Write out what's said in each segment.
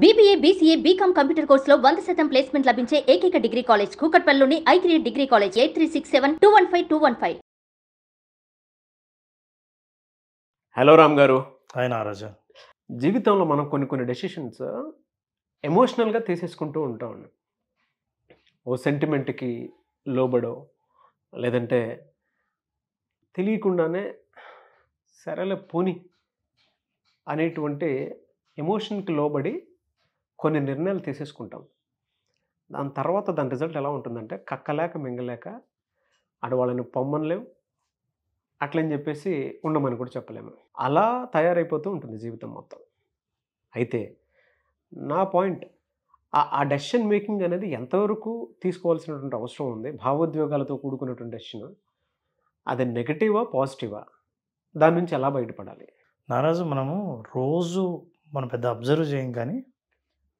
BBA, BCA, BCom computer కోర్సులో 100% placement లభించే ఏకైక డిగ్రీ కాలేజ్ కూకట్పల్లిలోని i3 degree college 8367215215. Hello Ram గారు. హాయ్ నారాజు. జీవితంలో మనం కొన్ని డెసిషన్స్ ఎమోషనల్గా తీసేసుకుంటూ ఉంటాం. ఓ సెంటిమెంట్కి లోబడో లేదంటే తెలియకుండానే సరేలే పోని అనేటువంటి ఎమోషన్కి లోబడి కొన్ని నిర్ణయాలు తీసేసుకుంటాం. దాని తర్వాత దాని రిజల్ట్ ఎలా ఉంటుందంటే కక్కలేక మింగలేక వాళ్ళని పొమ్మనలేం, అట్లని చెప్పేసి ఉండమని కూడా చెప్పలేము. అలా తయారైపోతూ ఉంటుంది జీవితం మొత్తం. అయితే నా పాయింట్, ఆ డెసిషన్ మేకింగ్ అనేది ఎంతవరకు తీసుకోవాల్సినటువంటి అవసరం ఉంది? భావోద్వేగాలతో కూడుకున్నటువంటి డెసిషన్ అది నెగటివా పాజిటివా? దాని నుంచి ఎలా బయటపడాలి? నారాజు, మనం పెద్ద అబ్జర్వ్ చేయం, కానీ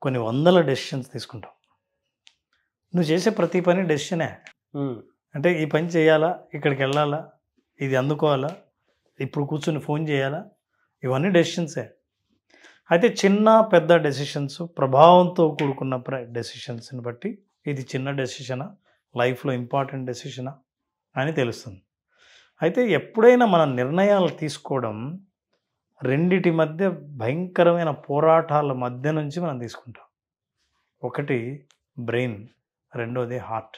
కొన్ని వందల డెసిషన్స్ తీసుకుంటాం. నువ్వు చేసే ప్రతి పని డెసిషనే. అంటే ఈ పని చేయాలా, ఇక్కడికి వెళ్ళాలా, ఇది అందుకోవాలా, ఇప్పుడు కూర్చొని ఫోన్ చేయాలా, ఇవన్నీ డెసిషన్సే. అయితే చిన్న పెద్ద డెసిషన్స్, ప్రభావంతో కూడుకున్న డెసిషన్స్ని బట్టి ఇది చిన్న డెసిషనా, లైఫ్లో ఇంపార్టెంట్ డెసిషనా అని తెలుస్తుంది. అయితే ఎప్పుడైనా మన నిర్ణయాలు తీసుకోవడం రెండిటి మధ్య భయంకరమైన పోరాటాల మధ్య నుంచి మనం తీసుకుంటాం. ఒకటి బ్రెయిన్, రెండోది హార్ట్.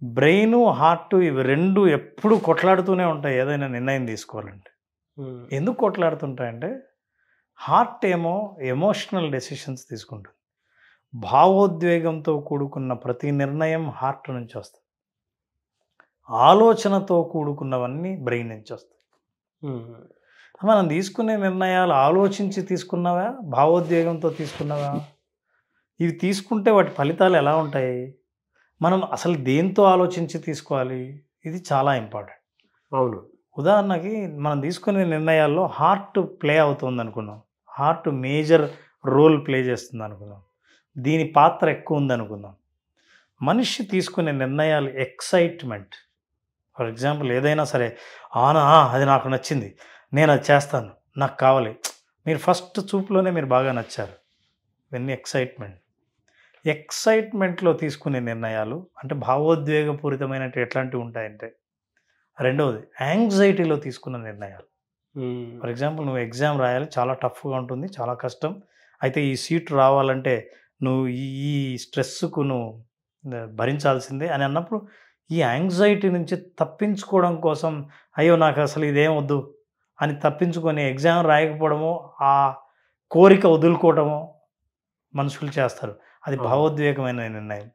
బ్రెయిన్, హార్ట్ ఇవి రెండు ఎప్పుడు కొట్లాడుతూనే ఉంటాయి ఏదైనా నిర్ణయం తీసుకోవాలంటే. ఎందుకు కొట్లాడుతుంటాయంటే, హార్ట్ ఏమో ఎమోషనల్ డెసిషన్స్ తీసుకుంటుంది. భావోద్వేగంతో కూడుకున్న ప్రతి నిర్ణయం హార్ట్ నుంచి వస్తుంది. ఆలోచనతో కూడుకున్నవన్నీ బ్రెయిన్ నుంచి వస్తాయి. మనం తీసుకునే నిర్ణయాలు ఆలోచించి తీసుకున్నావా, భావోద్వేగంతో తీసుకున్నావా? ఇవి తీసుకుంటే వాటి ఫలితాలు ఎలా ఉంటాయి? మనం అసలు దేంతో ఆలోచించి తీసుకోవాలి? ఇది చాలా ఇంపార్టెంట్. అవును. ఉదాహరణకి మనం తీసుకునే నిర్ణయాల్లో హార్ట్ ప్లే అవుతుంది అనుకున్నాం, హార్ట్ మేజర్ రోల్ ప్లే చేస్తుంది అనుకుందాం, దీని పాత్ర ఎక్కువ ఉంది అనుకుందాం. మనిషి తీసుకునే నిర్ణయాలు ఎక్సైట్మెంట్. ఫర్ ఎగ్జాంపుల్, ఏదైనా సరే, అది నాకు నచ్చింది, నేను అది చేస్తాను, నాకు కావాలి, మీరు ఫస్ట్ చూపులోనే మీరు బాగా నచ్చారు, ఇవన్నీ ఎక్సైట్మెంట్లో తీసుకునే నిర్ణయాలు అంటే భావోద్వేగపూరితమైన ఎట్లాంటివి ఉంటాయంటే. రెండవది యాంగ్జైటీలో తీసుకున్న నిర్ణయాలు. ఫర్ ఎగ్జాంపుల్, నువ్వు ఎగ్జామ్ రాయాలి, చాలా టఫ్గా ఉంటుంది, చాలా కష్టం, అయితే ఈ సీట్ రావాలంటే నువ్వు ఈ స్ట్రెస్కు నువ్వు భరించాల్సిందే అని అన్నప్పుడు, ఈ యాంగ్జైటీ నుంచి తప్పించుకోవడం కోసం అయ్యో నాకు అసలు ఇదేం వద్దు అని తప్పించుకొని ఎగ్జామ్ రాయకపోవడమో, ఆ కోరిక వదులుకోవడమో మనుషులు చేస్తారు. అది భావోద్వేగమైన నిర్ణయం.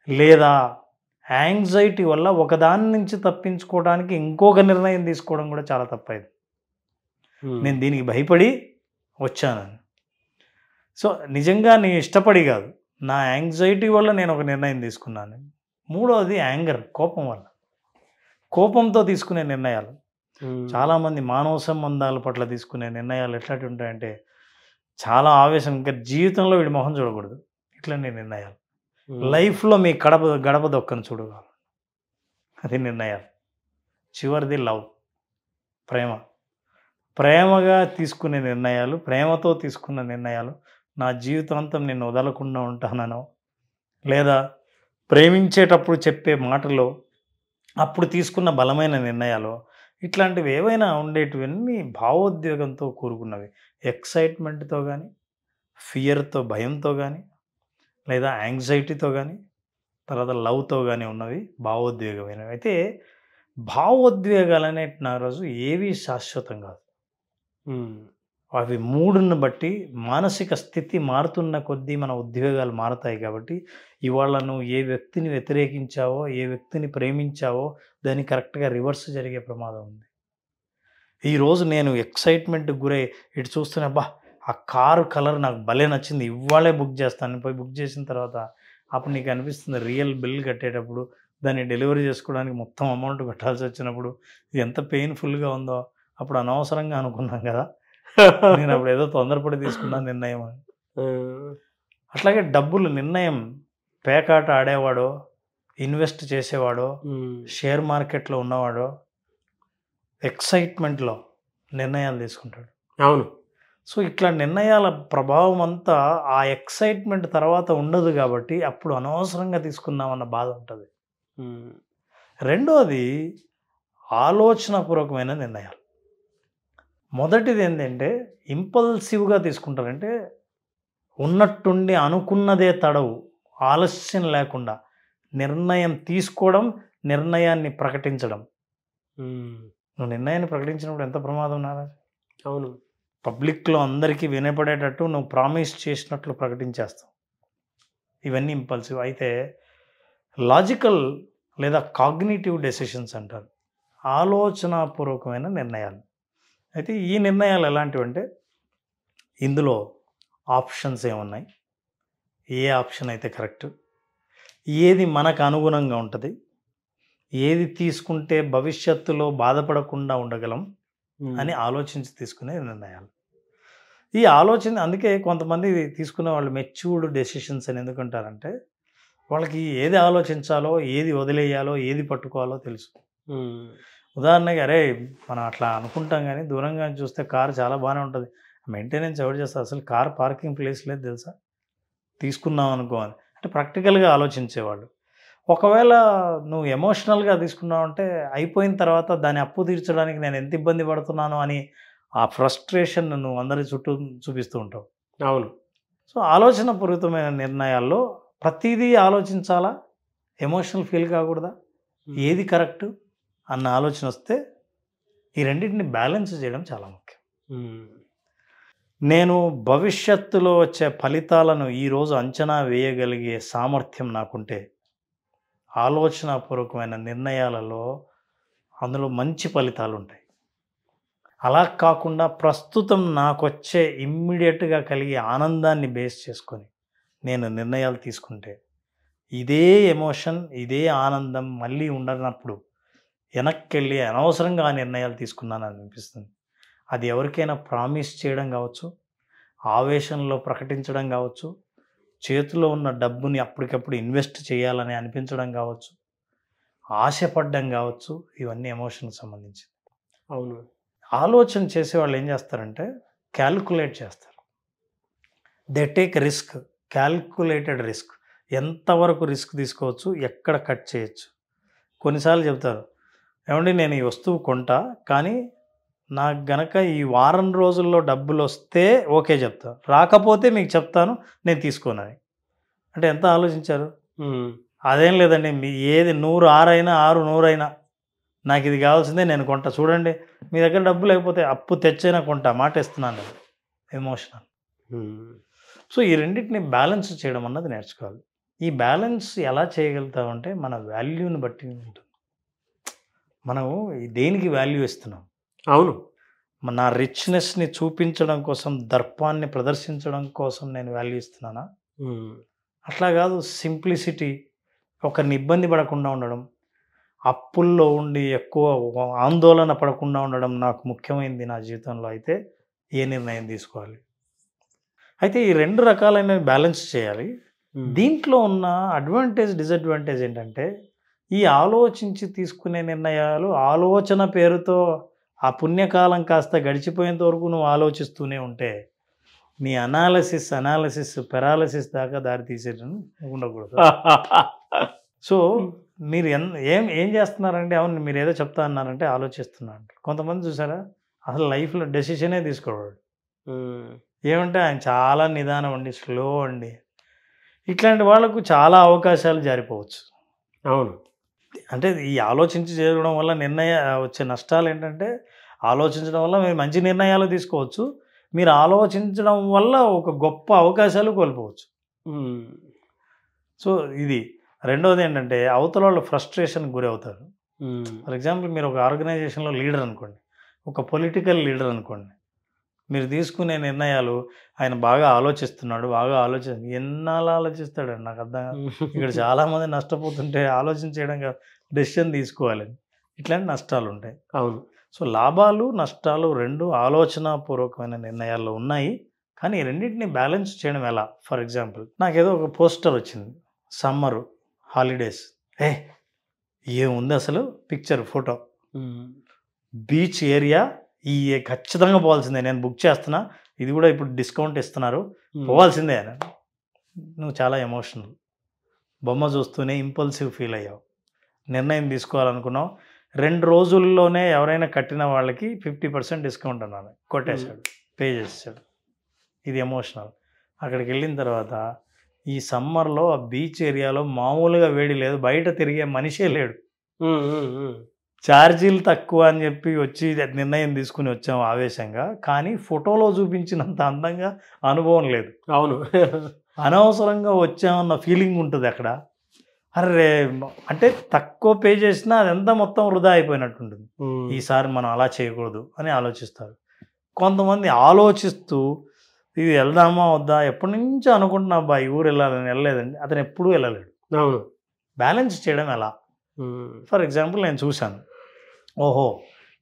లేదా యాంగ్జైటీ వల్ల ఒకదాని నుంచి తప్పించుకోవడానికి ఇంకొక నిర్ణయం తీసుకోవడం కూడా చాలా తప్పైంది. నేను దీనికి భయపడి వచ్చానని. సో నిజంగా నేను ఇష్టపడి కాదు, నా యాంగ్జైటీ వల్ల నేను ఒక నిర్ణయం తీసుకున్నాను. మూడవది యాంగర్, కోపంతో తీసుకునే నిర్ణయాలు. చాలామంది మానవ సంబంధాల పట్ల తీసుకునే నిర్ణయాలు ఎట్లాంటివి ఉంటాయంటే, చాలా ఆవేశం, ఇంకా జీవితంలో వీడి మొహం చూడకూడదు, ఇట్లాంటి నిర్ణయాలు. లైఫ్లో మీ గడప దొక్కను చూడగలరు, అది నిర్ణయాలు. చివరిది లవ్, ప్రేమగా తీసుకునే నిర్ణయాలు, ప్రేమతో తీసుకున్న నిర్ణయాలు. నా జీవితాంతం నిన్ను వదలకుండా ఉంటానో, లేదా ప్రేమించేటప్పుడు చెప్పే మాటలో అప్పుడు తీసుకున్న బలమైన నిర్ణయాలు, ఇట్లాంటివి ఏవైనా ఉండేటివన్నీ భావోద్వేగంతో కూరుకున్నవి. ఎక్సైట్మెంట్తో కానీ, ఫియర్తో, భయంతో కానీ, లేదా యాంగ్జైటీతో కానీ, తర్వాత లవ్తో కానీ ఉన్నవి భావోద్వేగమైనవి. అయితే భావోద్వేగాలు అనేటి రోజు ఏవి శాశ్వతం కాదు. అవి మూడుని బట్టి మానసిక స్థితి మారుతున్న కొద్దీ మన ఉద్వేగాలు మారుతాయి. కాబట్టి ఇవాళ నువ్వు ఏ వ్యక్తిని వ్యతిరేకించావో, ఏ వ్యక్తిని ప్రేమించావో దాన్ని కరెక్ట్గా రివర్స్ జరిగే ప్రమాదం ఉంది. ఈరోజు నేను ఎక్సైట్మెంట్కి గురై ఇటు చూస్తున్నా, ఆ కారు కలర్ నాకు భలే నచ్చింది, ఇవాళే బుక్ చేస్తాను. పోయి బుక్ చేసిన తర్వాత అప్పుడు నీకు అనిపిస్తుంది, రియల్ బిల్ కట్టేటప్పుడు, దాన్ని డెలివరీ చేసుకోవడానికి మొత్తం అమౌంట్ కట్టాల్సి వచ్చినప్పుడు ఇది ఎంత పెయిన్ఫుల్గా ఉందో. అప్పుడు అనవసరంగా అనుకున్నాం కదా, నేను అప్పుడు ఏదో తొందరపడి తీసుకున్నాను నిర్ణయం అని. అట్లాగే డబ్బులు నిర్ణయం, పేకాట ఆడేవాడో, ఇన్వెస్ట్ చేసేవాడో, షేర్ మార్కెట్లో ఉన్నవాడో ఎక్సైట్మెంట్లో నిర్ణయాలు తీసుకుంటాడు. అవును. సో ఇట్లా నిర్ణయాల ప్రభావం అంతా ఆ ఎక్సైట్మెంట్ తర్వాత ఉండదు కాబట్టి అప్పుడు అనవసరంగా తీసుకున్నామన్న బాధ ఉంటుంది. రెండోది ఆలోచనాపూర్వకమైన నిర్ణయాలు. మొదటిది ఏంటంటే ఇంపల్సివ్గా తీసుకుంటారంటే ఉన్నట్టుండి అనుకున్నదే తడవు, ఆలస్యం లేకుండా నిర్ణయం తీసుకోవడం, నిర్ణయాన్ని ప్రకటించడం. నువ్వు నిర్ణయాన్ని ప్రకటించినప్పుడు ఎంత ప్రమాదం నారా? అవును. పబ్లిక్లో అందరికీ వినపడేటట్టు నువ్వు ప్రామిస్ చేసినట్లు ప్రకటించేస్తావు. ఇవన్నీ ఇంపల్సివ్. అయితే లాజికల్ లేదా కాగ్నిటివ్ డెసిషన్స్ అంటారు, ఆలోచనాపూర్వకమైన నిర్ణయాలు. అయితే ఈ నిర్ణయాలు ఎలాంటివంటే ఇందులో ఆప్షన్స్ ఏమున్నాయి, ఏ ఆప్షన్ అయితే కరెక్ట్, ఏది మనకు అనుగుణంగా ఉంటుంది, ఏది తీసుకుంటే భవిష్యత్తులో బాధపడకుండా ఉండగలం అని ఆలోచించి తీసుకునే నిర్ణయాలు. ఈ ఆలోచన అందుకే కొంతమంది తీసుకునే వాళ్ళు మెచ్యూర్డ్ డెసిషన్స్ అని ఎందుకంటారంటే వాళ్ళకి ఏది ఆలోచించాలో, ఏది వదిలేయాలో, ఏది పట్టుకోవాలో తెలుసు. ఉదాహరణకి అరే మనం అట్లా అనుకుంటాం కానీ దూరంగా చూస్తే కారు చాలా బాగానే ఉంటుంది, మెయింటెనెన్స్ ఎవరు చేస్తారు, అసలు కార్ పార్కింగ్ ప్లేస్ లేదు తెలుసా, తీసుకున్నాం అనుకో అని. అంటే ప్రాక్టికల్గా ఆలోచించేవాళ్ళు. ఒకవేళ నువ్వు ఎమోషనల్గా తీసుకున్నావు అంటే అయిపోయిన తర్వాత దాన్ని అప్పు తీర్చడానికి నేను ఎంత ఇబ్బంది పడుతున్నాను అని ఆ ఫ్రస్ట్రేషన్ నువ్వు అందరి చుట్టూ చూపిస్తూ ఉంటావు. అవును. సో ఆలోచనపూరితమైన నిర్ణయాల్లో ప్రతిదీ ఆలోచించాలా, ఎమోషనల్ ఫీల్ కాకూడదా, ఏది కరెక్ట్ అన్న ఆలోచన వస్తే ఈ రెండింటిని బ్యాలెన్స్ చేయడం చాలా ముఖ్యం. నేను భవిష్యత్తులో వచ్చే ఫలితాలను ఈరోజు అంచనా వేయగలిగే సామర్థ్యం నాకుంటే ఆలోచనాపూర్వకమైన నిర్ణయాలలో అందులో మంచి ఫలితాలు ఉంటాయి. అలా కాకుండా ప్రస్తుతం నాకు వచ్చే ఇమ్మీడియట్గా కలిగే ఆనందాన్ని బేస్ చేసుకొని నేను నిర్ణయాలు తీసుకుంటే ఇదే ఎమోషన్, ఇదే ఆనందం మళ్ళీ ఉండనప్పుడు వెనక్కి వెళ్ళి అనవసరంగా ఆ నిర్ణయాలు తీసుకున్నానని అనిపిస్తుంది. అది ఎవరికైనా ప్రామిస్ చేయడం కావచ్చు, ఆవేశంలో ప్రకటించడం కావచ్చు, చేతిలో ఉన్న డబ్బుని అప్పటికప్పుడు ఇన్వెస్ట్ చేయాలని అనిపించడం కావచ్చు, ఆశపడడం కావచ్చు, ఇవన్నీ ఎమోషన్కి సంబంధించి. అవును. ఆలోచన చేసేవాళ్ళు ఏం చేస్తారంటే క్యాల్కులేట్ చేస్తారు. They take risk, calculated risk. ఎంతవరకు రిస్క్ తీసుకోవచ్చు, ఎక్కడ కట్ చేయొచ్చు. కొన్నిసార్లు చెప్తారు, ఏమండి నేను ఈ వస్తువు కొంటా కానీ నాకు గనక ఈ వారం రోజుల్లో డబ్బులు వస్తే ఓకే చెప్తా, రాకపోతే మీకు చెప్తాను నేను తీసుకోనని. అంటే ఎంత ఆలోచించారు? అదేం లేదండి, మీ ఏది 100 6 అయినా 6 100 అయినా నాకు ఇది కావాల్సిందే, నేను కొంటా. చూడండి మీ దగ్గర డబ్బు లేకపోతే అప్పు తెచ్చైనా కొంటా, మాట ఇస్తున్నాను. ఎమోషనల్. సో ఈ రెండింటిని బ్యాలెన్స్ చేయడం అన్నది నేర్చుకోవాలి. ఈ బ్యాలెన్స్ ఎలా చేయగలుగుతామంటే మన వాల్యూని బట్టి ఉంటుంది. మనం దేనికి వాల్యూ ఇస్తున్నాం? అవును. నా రిచ్నెస్ని చూపించడం కోసం, దర్పాన్ని ప్రదర్శించడం కోసం నేను వాల్యూ ఇస్తున్నానా? అట్లా కాదు. సింప్లిసిటీ, ఒకరిని ఇబ్బంది పడకుండా ఉండడం, అప్పుల్లో ఉండి ఎక్కువ ఆందోళన పడకుండా ఉండడం నాకు ముఖ్యమైనది నా జీవితంలో. అయితే ఏ నిర్ణయం తీసుకోవాలి? అయితే ఈ 2 రకాలైన బ్యాలెన్స్ చేయాలి. దీంట్లో ఉన్న అడ్వాంటేజ్, డిసడ్వాంటేజ్ ఏంటంటే ఈ ఆలోచించి తీసుకునే నిర్ణయాలు ఆలోచన పేరుతో ఆ పుణ్యకాలం కాస్త గడిచిపోయేంత వరకు నువ్వు ఆలోచిస్తూనే ఉంటే నీ అనాలసిస్ పెరాలసిస్ దాకా దారి తీసేయడం ఉండకూడదు. సో మీరు ఏం చేస్తున్నారంటే, అవును మీరు ఏదో చెప్తా అన్నారంటే ఆలోచిస్తున్నా అంటారు. కొంతమంది చూసారా అసలు లైఫ్లో డెసిషనే తీసుకోవాడు. ఏమంటే ఆయన చాలా నిదానం అండి, స్లో అండి. ఇట్లాంటి వాళ్ళకు చాలా అవకాశాలు జారిపోవచ్చు. అవును. అంటే ఈ ఆలోచించి చేయడం వల్ల వచ్చే నష్టాలు ఏంటంటే, ఆలోచించడం వల్ల మీరు మంచి నిర్ణయాలు తీసుకోవచ్చు, మీరు ఆలోచించడం వల్ల ఒక గొప్ప అవకాశాలు కోల్పోవచ్చు. సో ఇది. రెండవది ఏంటంటే అవతల వాళ్ళు ఫ్రస్ట్రేషన్కి గురి అవుతారు. ఫర్ ఎగ్జాంపుల్ మీరు ఒక ఆర్గనైజేషన్లో లీడర్ అనుకోండి, ఒక పొలిటికల్ లీడర్ అనుకోండి. మీరు తీసుకునే నిర్ణయాలు ఆయన బాగా ఆలోచిస్తున్నాడు, ఎన్నాళ్ళు ఆలోచిస్తాడండి నాకు అర్థం కాదు. ఇక్కడ చాలామంది నష్టపోతుంటే ఆలోచించడం డెసిషన్ తీసుకోవాలని ఇట్లాంటి నష్టాలు ఉంటాయి. అవును. సో లాభాలు నష్టాలు 2 ఆలోచనాపూర్వకమైన నిర్ణయాల్లో ఉన్నాయి. కానీ ఈ రెండింటిని బ్యాలెన్స్ చేయడం ఎలా? ఫర్ ఎగ్జాంపుల్ నాకేదో ఒక పోస్టర్ వచ్చింది, సమ్మరు హాలిడేస్. ఏముంది అసలు పిక్చర్, ఫోటో, బీచ్ ఏరియా, ఈ ఖచ్చితంగా పోవాల్సిందే, నేను బుక్ చేస్తున్నా, ఇది కూడా ఇప్పుడు డిస్కౌంట్ ఇస్తున్నారు, పోవాల్సిందే అని. నువ్వు చాలా ఎమోషనల్, బొమ్మ చూస్తూనే ఇంపల్సివ్ ఫీల్ అయ్యావు, నిర్ణయం తీసుకోవాలనుకున్నావు. 2 రోజుల్లోనే ఎవరైనా కట్టిన వాళ్ళకి 50% డిస్కౌంట్ అన్నాను, కొట్టేశాడు, పే చేసాడు. ఇది ఎమోషనల్. అక్కడికి వెళ్ళిన తర్వాత ఈ సమ్మర్లో ఆ బీచ్ ఏరియాలో మామూలుగా వేడి లేదు, బయట తిరిగే మనిషే లేడు, ఛార్జీలు తక్కువ అని చెప్పి వచ్చి నిర్ణయం తీసుకుని వచ్చాము ఆవేశంగా. కానీ ఫోటోలో చూపించినంత అందంగా అనుభవం లేదు. అవును, అనవసరంగా వచ్చామన్న ఫీలింగ్ ఉంటుంది అక్కడ. అరే అంటే తక్కువ పే చేసినా అదంతా మొత్తం వృధా అయిపోయినట్టుంటుంది. ఈసారి మనం అలా చేయకూడదు అని ఆలోచిస్తారు. కొంతమంది ఆలోచిస్తూ ఇది వెళ్దామా వద్దా, ఎప్పటి నుంచో అనుకుంటున్నా అబ్బా ఈ ఊరు వెళ్ళాలని, వెళ్ళలేదండి, అతను ఎప్పుడూ వెళ్ళలేడు. అవును, బ్యాలెన్స్ చేయడం ఎలా? ఫర్ ఎగ్జాంపుల్ నేను చూశాను, ఓహో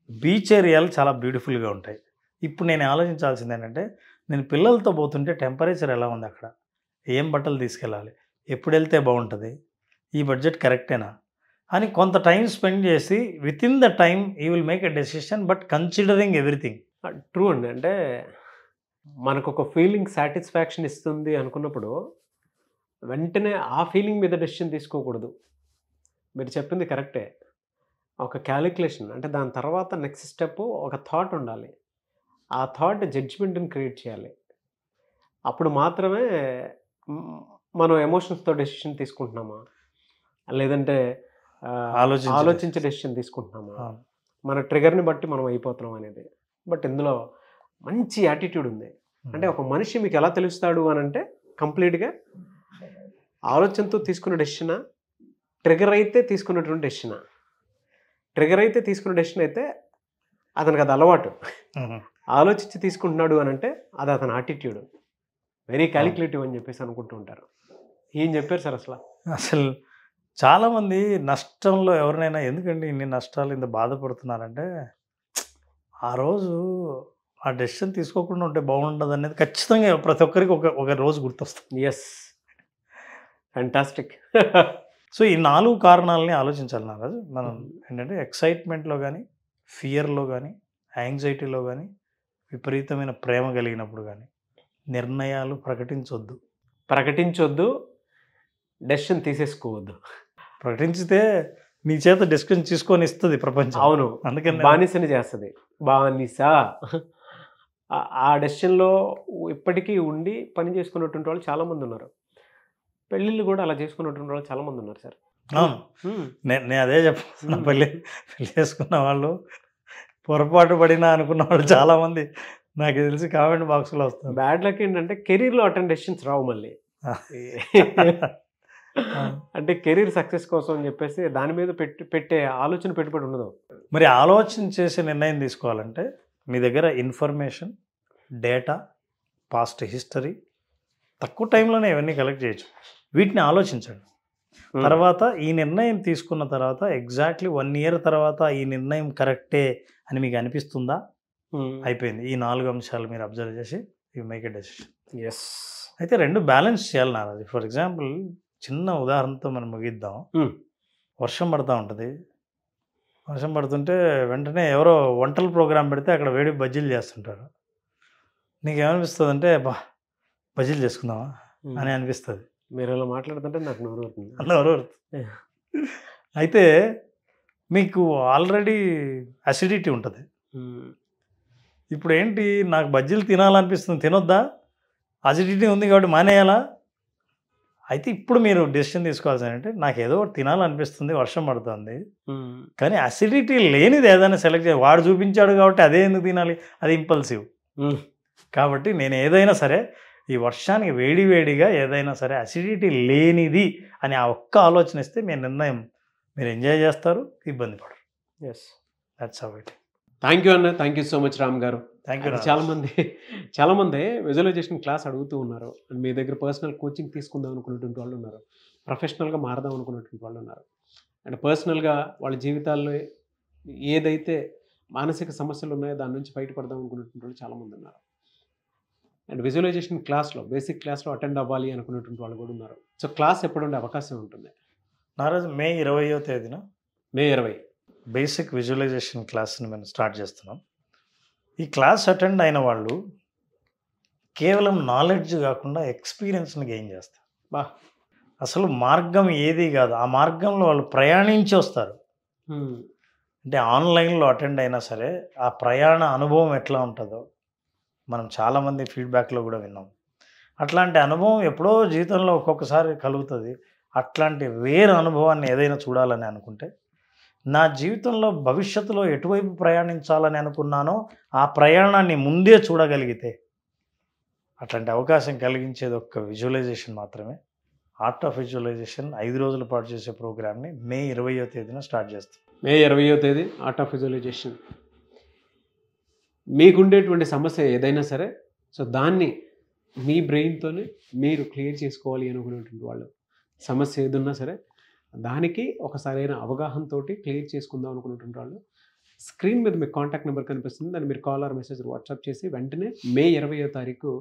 బీచ్ ఏరియాలు చాలా బ్యూటిఫుల్గా ఉంటాయి. ఇప్పుడు నేను ఆలోచించాల్సింది ఏంటంటే, నేను పిల్లలతో పోతుంటే టెంపరేచర్ ఎలా ఉంది అక్కడ, ఏం బట్టలు తీసుకెళ్ళాలి, ఎప్పుడు వెళ్తే బాగుంటుంది, ఈ బడ్జెట్ కరెక్టేనా అని కొంత టైం స్పెండ్ చేసి with in the time you will make a decision, but considering everything. True అండి. అంటే మనకు ఒక ఫీలింగ్ సాటిస్ఫాక్షన్ ఇస్తుంది అనుకున్నప్పుడు వెంటనే ఆ ఫీలింగ్ మీద డెసిషన్ తీసుకోకూడదు. మీరు చెప్పింది కరెక్టే. ఒక క్యాలిక్యులేషన్, అంటే దాని తర్వాత నెక్స్ట్ స్టెప్ ఒక థాట్ ఉండాలి. ఆ థాట్ జడ్జిమెంట్ని క్రియేట్ చేయాలి. అప్పుడు మాత్రమే మనం ఎమోషన్స్తో డెసిషన్ తీసుకుంటున్నామా, లేదంటే ఆలోచించే డెసిషన్ తీసుకుంటున్నామా, మన ట్రిగర్ని బట్టి మనం అయిపోతున్నాం అనేది. బట్ ఇందులో మంచి యాటిట్యూడ్ ఉంది. అంటే ఒక మనిషి మీకు ఎలా తెలుస్తాడు అని అంటే, కంప్లీట్గా ఆలోచనతో తీసుకున్న డెసిషనా, ట్రిగర్ అయితే తీసుకున్నటువంటి డెసిషనా. ట్రిగర్ అయితే తీసుకున్న డెసిషన్ అయితే అతనికి అది అలవాటు, ఆలోచించి తీసుకుంటున్నాడు అని అంటే అది అతని యాటిట్యూడ్, వెరీ క్యాలిక్యులేటివ్ అని చెప్పేసి అనుకుంటూ ఉంటారు. ఏం చెప్పారు సార్ అసలు చాలామంది నష్టంలో ఎవరినైనా ఎందుకండి ఇన్ని నష్టాలు ఇంత బాధపడుతున్నారంటే, ఆ రోజు ఆ డెసిషన్ తీసుకోకుండా ఉంటే బాగుండదు అనేది ఖచ్చితంగా ప్రతి ఒక్కరికి ఒక రోజు గుర్తొస్తుంది. Yes, fantastic. సో ఈ 4 కారణాలని ఆలోచించాలి నారాజు. మనం ఏంటంటే ఎక్సైట్మెంట్లో కానీ, ఫియర్లో కానీ, యాంగ్జైటీలో కానీ, విపరీతమైన ప్రేమ కలిగినప్పుడు కానీ నిర్ణయాలు ప్రకటించొద్దు, డెసిషన్ తీసేసుకోవద్దు. ప్రకటించితే నీ చేత డెసిషన్ తీసుకొని ఇస్తుంది ప్రపంచం. అవును, అందుకని బానిసని చేస్తుంది, బానిస. ఆ డెసిషన్లో ఇప్పటికీ ఉండి పని చేసుకున్నటువంటి వాళ్ళు చాలామంది ఉన్నారు. పెళ్ళిళ్ళు కూడా అలా చేసుకున్నటువంటి వాళ్ళు చాలామంది ఉన్నారు సార్. అవును, నేను అదే చెప్తున్నా. పెళ్ళి చేసుకున్న వాళ్ళు పొరపాటు పడినా అనుకున్న వాళ్ళు చాలామంది నాకు తెలిసి కామెంట్ బాక్స్లో వస్తుంది. బ్యాడ్ లక్ ఏంటంటే కెరీర్లో అటెండ్ డెసిషన్స్ రావు మళ్ళీ. అంటే కెరీర్ సక్సెస్ కోసం అని చెప్పేసి దాని మీద పెట్టే ఆలోచన పెట్టుబడి ఉండదు. మరి ఆలోచన చేసే నిర్ణయం తీసుకోవాలంటే మీ దగ్గర ఇన్ఫర్మేషన్, డేటా, పాస్ట్ హిస్టరీ, తక్కువ టైంలోనే ఇవన్నీ కలెక్ట్ చేయొచ్చు. వీటిని ఆలోచించండి. తర్వాత ఈ నిర్ణయం తీసుకున్న తర్వాత ఎగ్జాక్ట్లీ 1 year తర్వాత ఈ నిర్ణయం కరెక్టే అని మీకు అనిపిస్తుందా, అయిపోయింది. ఈ 4 అంశాలు మీరు అబ్జర్వ్ చేసి you make a decision. Yes. అయితే 2 బ్యాలెన్స్ చేయాలి నాది. ఫర్ ఎగ్జాంపుల్ చిన్న ఉదాహరణతో మనం ముగిద్దాం. వర్షం పడుతూ ఉంటుంది. వర్షం పడుతుంటే వెంటనే ఎవరో వంటల ప్రోగ్రాం పెడితే అక్కడ వేడి బజ్జీలు చేస్తుంటారు. నీకేమనిపిస్తుంది అంటే బా బజ్జీలు చేసుకుందామా అని అనిపిస్తుంది. మీరు ఇలా మాట్లాడుతుంటే నాకు నోరు అయితే మీకు ఆల్రెడీ అసిడిటీ ఉంటుంది. ఇప్పుడు ఏంటి, నాకు బజ్జీలు తినాలనిపిస్తుంది, తినొద్దా? అసిడిటీ ఉంది కాబట్టి మానేయాలా? అయితే ఇప్పుడు మీరు డెసిషన్ తీసుకోవాల్సి అంటే, నాకు ఏదో తినాలనిపిస్తుంది, వర్షం పడుతుంది, కానీ అసిడిటీ లేనిది ఏదైనా సెలెక్ట్ చేయాలి. వాడు చూపించాడు కాబట్టి అదే ఎందుకు తినాలి, అది ఇంపల్సివ్. కాబట్టి నేను ఏదైనా సరే ఈ వర్షానికి వేడివేడిగా ఏదైనా సరే అసిడిటీ లేనిది అని ఆ ఒక్క ఆలోచన ఇస్తే మీ నిర్ణయం మీరు ఎంజాయ్ చేస్తారు, ఇబ్బంది పడరు. Yes, that's how it. Thank you అన్న, thank you so much Ram గారు. Thank you. చాలామంది విజువలైజేషన్ క్లాస్ అడుగుతూ ఉన్నారు. అండ్ మీ దగ్గర పర్సనల్ కోచింగ్ తీసుకుందాం అనుకున్నటువంటి వాళ్ళు ఉన్నారు, ప్రొఫెషనల్గా మారదాం అనుకున్నటువంటి వాళ్ళు ఉన్నారు, అండ్ పర్సనల్గా వాళ్ళ జీవితాల్లో ఏదైతే మానసిక సమస్యలు ఉన్నాయో దాని నుంచి బయటపడదాం అనుకున్నటువంటి వాళ్ళు చాలామంది ఉన్నారు. అండ్ విజువలైజేషన్ క్లాస్లో, బేసిక్ క్లాస్లో అటెండ్ అవ్వాలి అనుకున్నటువంటి వాళ్ళు కూడా ఉన్నారు. సో క్లాస్ ఎప్పుడు ఉండే అవకాశం ఉంటుంది? నారాజు మే 20వ తేదీన మే 20 బేసిక్ విజువలైజేషన్ క్లాస్ని మేము స్టార్ట్ చేస్తున్నాం. ఈ క్లాస్ అటెండ్ అయిన వాళ్ళు కేవలం నాలెడ్జ్ కాకుండా ఎక్స్పీరియన్స్ని గెయిన్ చేస్తారు. బా అసలు మార్గం ఏది కాదు, ఆ మార్గంలో వాళ్ళు ప్రయాణించి వస్తారు. అంటే ఆన్లైన్లో అటెండ్ అయినా సరే ఆ ప్రయాణ అనుభవం ఎట్లా ఉంటుందో మనం చాలామంది ఫీడ్బ్యాక్లో కూడా విన్నాం. అట్లాంటి అనుభవం ఎప్పుడో జీవితంలో ఒక్కొక్కసారి కలుగుతుంది. అట్లాంటి వేరే అనుభవాన్ని ఏదైనా చూడాలని అనుకుంటే, నా జీవితంలో భవిష్యత్తులో ఎటువైపు ప్రయాణించాలని అనుకున్నానో ఆ ప్రయాణాన్ని ముందే చూడగలిగితే అట్లాంటి అవకాశం కలిగించేది ఒక్క విజువలైజేషన్ మాత్రమే. ఆర్ట్ ఆఫ్ విజువలైజేషన్ 5 రోజుల పాటు చేసే ప్రోగ్రామ్ని మే 20వ తేదీన స్టార్ట్ చేస్తాం. మే 20వ తేదీ ఆర్ట్ ఆఫ్ విజువలైజేషన్. మీకుండేటువంటి సమస్య ఏదైనా సరే, సో దాన్ని మీ బ్రెయిన్తోనే మీరు క్లియర్ చేసుకోవాలి అనుకునేటువంటి వాళ్ళు, సమస్య ఏదున్నా సరే దానికి ఒక సరైన అవగాహనతో క్లియర్ చేసుకుందాం అనుకునేటువంటి వాళ్ళు, స్క్రీన్ మీద మీకు కాంటాక్ట్ నెంబర్ కనిపిస్తుంది, దాన్ని మీరు కాల్ ఆర్ మెసేజ్ వాట్సాప్ చేసి వెంటనే మే 20వ తారీఖు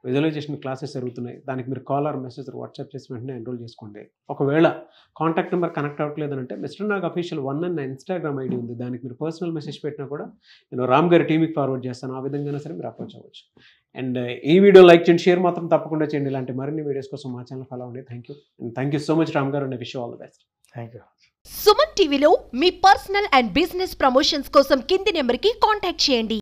విజువలైజేషన్ క్లాసెస్ జరుగుతున్నాయి, దానికి మీరు కాల్ ఆర్ మెసేజ్ వాట్సాప్ చేసి వెంటనే ఎన్రోల్ చేసుకోండి. ఒకవేళ కాంటాక్ట్ నెంబర్ కనెక్ట్ అవ్వట్లేదంటే మిస్టర్ నాగ్ అఫీషియల్ 1 అన్న ఇన్స్టాగ్రామ్ ఐడి ఉంది, దానికి మీరు పర్సనల్ మెసేజ్ పెట్టినా కూడా నేను రామ్ గారి టీంకి ఫార్వర్డ్ చేస్తాను. ఆ విధంగా సరే మీరు అప్రోచ్ అవ్వచ్చు. అండ్ ఈ వీడియో లైక్ చేయండి, షేర్ మాత్రం తప్పకుండా చేయండి. ఇలాంటి మరిన్ని వీడియోస్ కోసం మా ఛానల్ ఫాలో అవ్వండి. Thank you so much Ram గారు, and wish all the best. Thank you. Suman టీవీలో మీ పర్సనల్ అండ్ బిజినెస్ ప్రమోషన్స్ కోసం కింది నెంబర్కి కాంటాక్ట్ చేయండి.